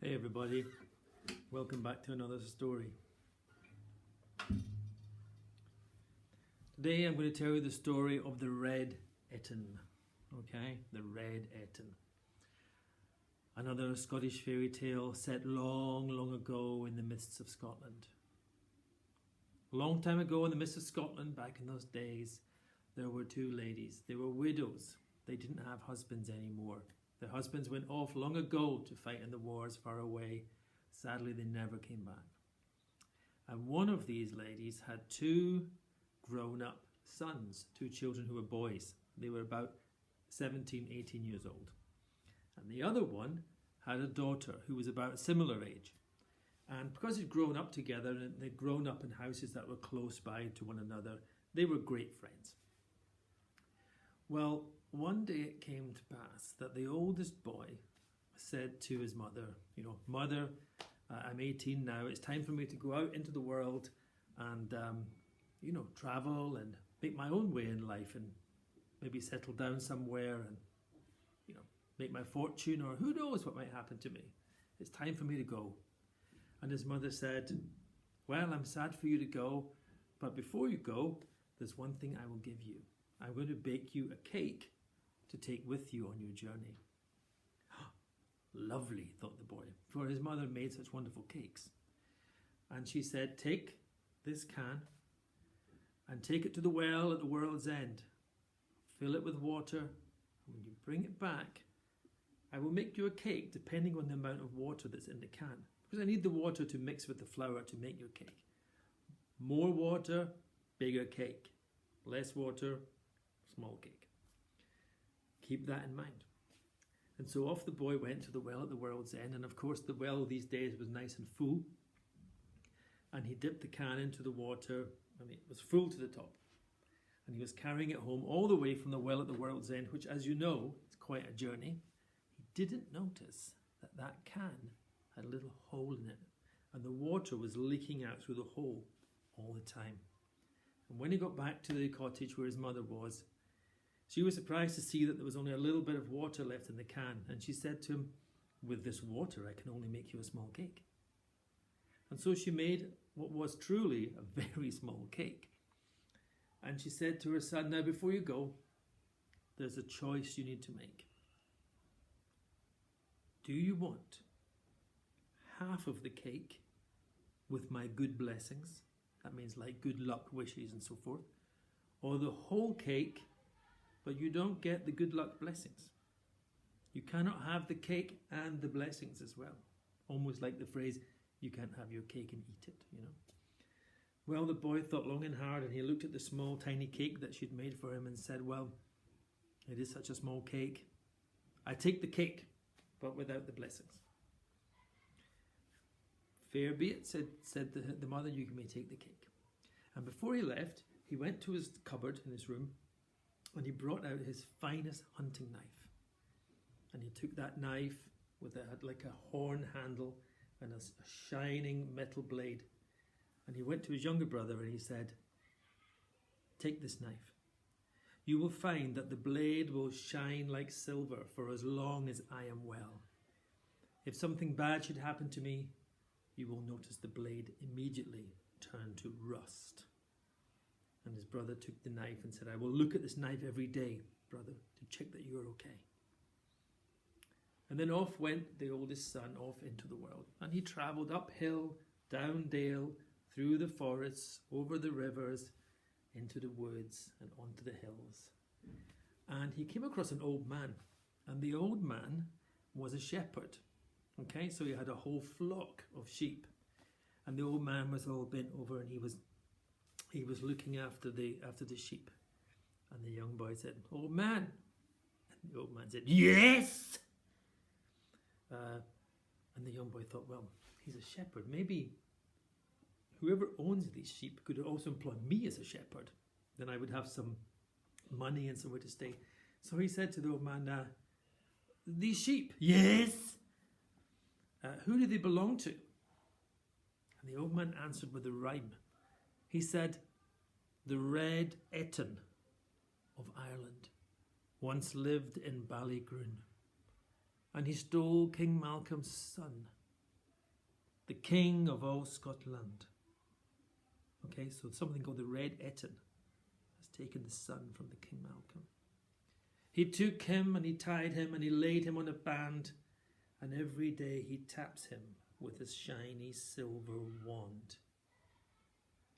Hey everybody, welcome back to another story. Today I'm going to tell you the story of the Red-Etin. Okay, the Red-Etin. Another Scottish fairy tale set long, long ago in the mists of Scotland. A long time ago in the mists of Scotland, back in those days, there were two ladies. They were widows. They didn't have husbands anymore. Their husbands went off long ago to fight in the wars far away. Sadly, they never came back. And one of these ladies had two grown-up sons, two children who were boys. They were about 17, 18 years old. And the other one had a daughter who was about a similar age. And because they'd grown up together and they'd grown up in houses that were close by to one another, they were great friends. Well, one day it came to pass that the oldest boy said to his mother, Mother, I'm 18 now, it's time for me to go out into the world and, travel and make my own way in life and maybe settle down somewhere and, make my fortune, or who knows what might happen to me. It's time for me to go. And his mother said, well, I'm sad for you to go, but before you go, there's one thing I will give you. I'm going to bake you a cake to take with you on your journey. Lovely, thought the boy, for his mother made such wonderful cakes. And she said, take this can and take it to the well at the world's end. Fill it with water, and when you bring it back, I will make you a cake depending on the amount of water that's in the can. Because I need the water to mix with the flour to make your cake. More water, bigger cake. Less water, small cake. Keep that in mind. And so off the boy went to the well at the world's end, and of course the well these days was nice and full. And he dipped the can into the water, and it was full to the top. And he was carrying it home all the way from the well at the world's end, which, as you know, is quite a journey. He didn't notice that that can had a little hole in it, and the water was leaking out through the hole all the time. And when he got back to the cottage where his mother was, she was surprised to see that there was only a little bit of water left in the can. And she said to him, with this water, I can only make you a small cake. And so she made what was truly a very small cake. And she said to her son, now before you go, there's a choice you need to make. Do you want half of the cake with my good blessings? That means like good luck wishes and so forth. Or the whole cake, but you don't get the good luck blessings. You cannot have the cake and the blessings as well. Almost like the phrase, you can't have your cake and eat it, Well, the boy thought long and hard, and he looked at the small tiny cake that she'd made for him and said, well, it is such a small cake. I take the cake, but without the blessings. Fair be it, said the mother, you may take the cake. And before he left, he went to his cupboard in his room, and he brought out his finest hunting knife. And he took that knife with like a horn handle and a shining metal blade. And he went to his younger brother and he said, take this knife. You will find that the blade will shine like silver for as long as I am well. If something bad should happen to me, you will notice the blade immediately turn to rust. And his brother took the knife and said, I will look at this knife every day, brother, to check that you are okay. And then off went the oldest son off into the world. And he travelled uphill, down dale, through the forests, over the rivers, into the woods and onto the hills. And he came across an old man. And the old man was a shepherd. Okay, so he had a whole flock of sheep. And the old man was all bent over and he was looking after the sheep. And the young boy said, old man. And the old man said, yes! And the young boy thought, well, he's a shepherd. Maybe whoever owns these sheep could also employ me as a shepherd. Then I would have some money and somewhere to stay. So he said to the old man, these sheep, yes. Who do they belong to? And the old man answered with a rhyme. He said, the Red-Etin of Ireland once lived in Ballygroon, and he stole King Malcolm's son, the king of all Scotland. Okay, so something called the Red-Etin has taken the son from the King Malcolm. He took him and he tied him and he laid him on a band, and every day he taps him with his shiny silver wand.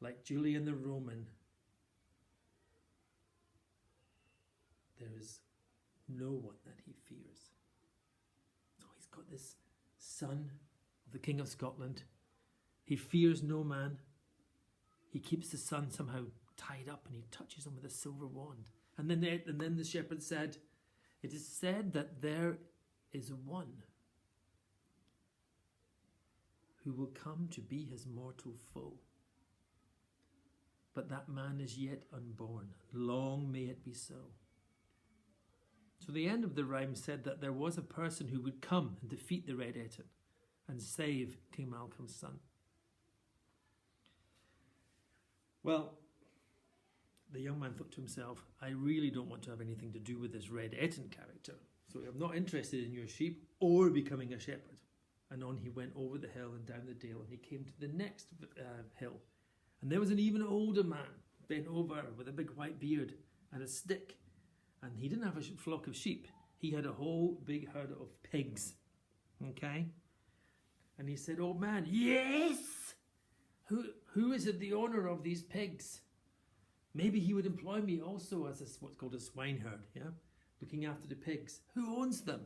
Like Julian the Roman, there is no one that he fears. So he's got this son of the King of Scotland. He fears no man. He keeps the son somehow tied up and he touches him with a silver wand. And then the shepherd said, it is said that there is one who will come to be his mortal foe. But that man is yet unborn. Long may it be so. So the end of the rhyme said that there was a person who would come and defeat the Red-Etin and save King Malcolm's son. Well, the young man thought to himself, I really don't want to have anything to do with this Red-Etin character, so I'm not interested in your sheep or becoming a shepherd. And on he went over the hill and down the dale, and he came to the next hill. And there was an even older man, bent over with a big white beard and a stick. And he didn't have a flock of sheep. He had a whole big herd of pigs. Okay? And he said, oh man, yes! Who is it the owner of these pigs? Maybe he would employ me also as what's called a swineherd, yeah? Looking after the pigs. Who owns them?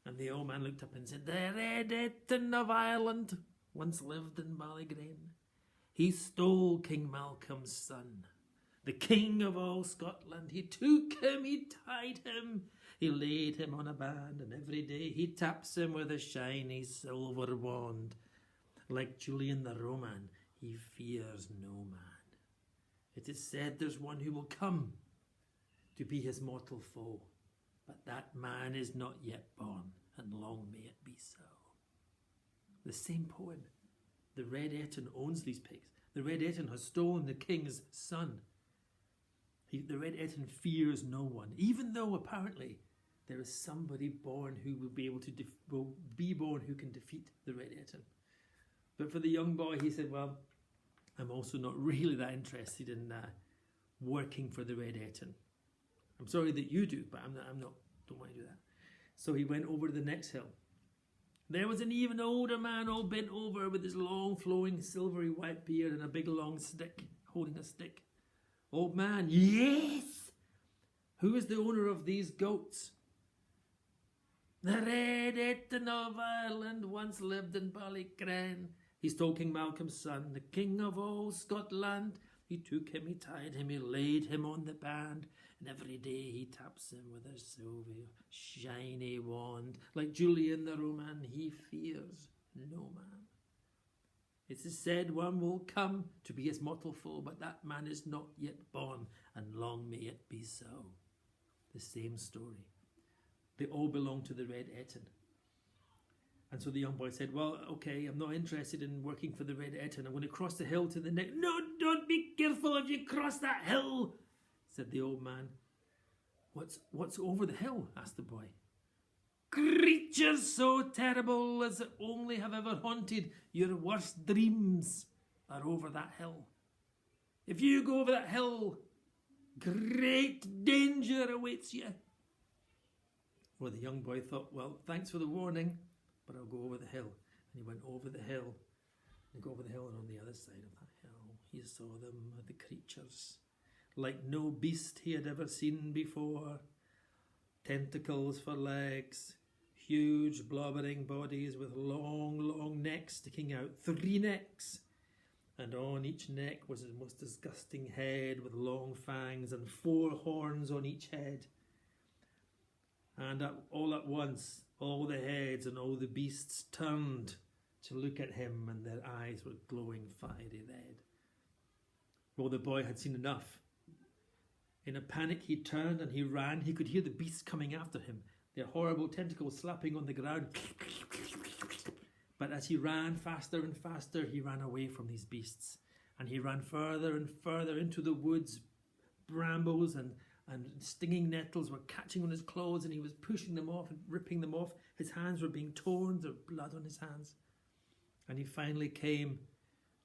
And the old man looked up and said, the Red-Etin of Ireland once lived in Ballygrain. He stole King Malcolm's son, the king of all Scotland. He took him, he tied him, he laid him on a band, and every day he taps him with a shiny silver wand. Like Julian the Roman, he fears no man. It is said there's one who will come to be his mortal foe, but that man is not yet born, and long may it be so. The same poem. The Red-Etin owns these pigs. The Red-Etin has stolen the king's son. The Red-Etin fears no one, even though apparently there is somebody born who will be able to who can defeat the Red-Etin. But for the young boy, he said, well, I'm also not really that interested in working for the Red-Etin. I'm sorry that you do, but I'm not, don't want to do that. So he went over to the next hill. There was an even older man all bent over with his long flowing silvery white beard and a big long stick, holding a stick. Old man, yes! Who is the owner of these goats? The Red-Etin of Ireland once lived in Ballygrain. He stole King Malcolm's son, the king of all Scotland. He took him, he tied him, he laid him on the band, and every day he taps him with a silver, shiny wand. Like Julian the Roman, he fears no man. It is said one will come to be his mortal foe, but that man is not yet born, and long may it be so. The same story. They all belong to the Red-Etin. And so the young boy said, well, okay, I'm not interested in working for the Red-Etin. I'm going to cross the hill to the next. No, don't be careful if you cross that hill, said the old man. What's over the hill? Asked the boy. Creatures so terrible as only have ever haunted your worst dreams are over that hill. If you go over that hill, great danger awaits you. Well, the young boy thought, well, thanks for the warning, but I'll go over the hill. And he went over the hill, and go over the hill, and on the other side of that hill, he saw them, the creatures, like no beast he had ever seen before. Tentacles for legs, huge blubbering bodies with long, long necks sticking out, 3 necks. And on each neck was the most disgusting head with long fangs and 4 horns on each head. And all at once, all the heads and all the beasts turned to look at him, and their eyes were glowing fiery red. Well, the boy had seen enough. In a panic, he turned and he ran. He could hear the beasts coming after him, their horrible tentacles slapping on the ground. But as he ran faster and faster, he ran away from these beasts. And he ran further and further into the woods. Brambles and stinging nettles were catching on his clothes, and he was pushing them off and ripping them off. His hands were being torn, there was blood on his hands. And he finally came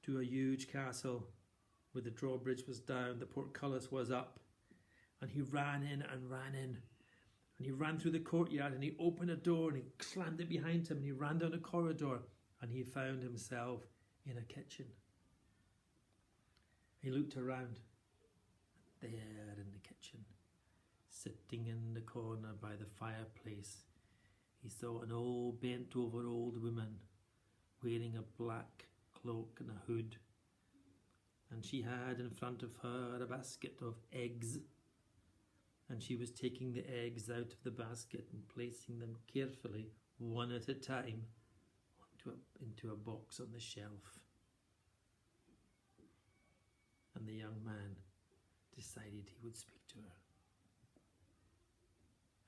to a huge castle where the drawbridge was down, the portcullis was up. And he ran in and ran in. And he ran through the courtyard, and he opened a door and he slammed it behind him, and he ran down a corridor, and he found himself in a kitchen. He looked around. There in the kitchen, sitting in the corner by the fireplace, he saw an old bent over old woman wearing a black cloak and a hood. And she had in front of her a basket of eggs. And she was taking the eggs out of the basket and placing them carefully, one at a time, into a box on the shelf. And the young man decided he would speak to her.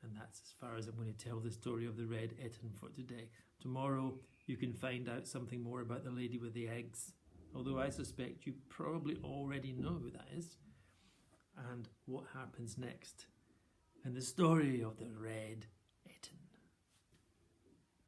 And that's as far as I'm going to tell the story of the Red-Etin for today. Tomorrow you can find out something more about the lady with the eggs, although I suspect you probably already know who that is, and what happens next in the story of the Red-Etin.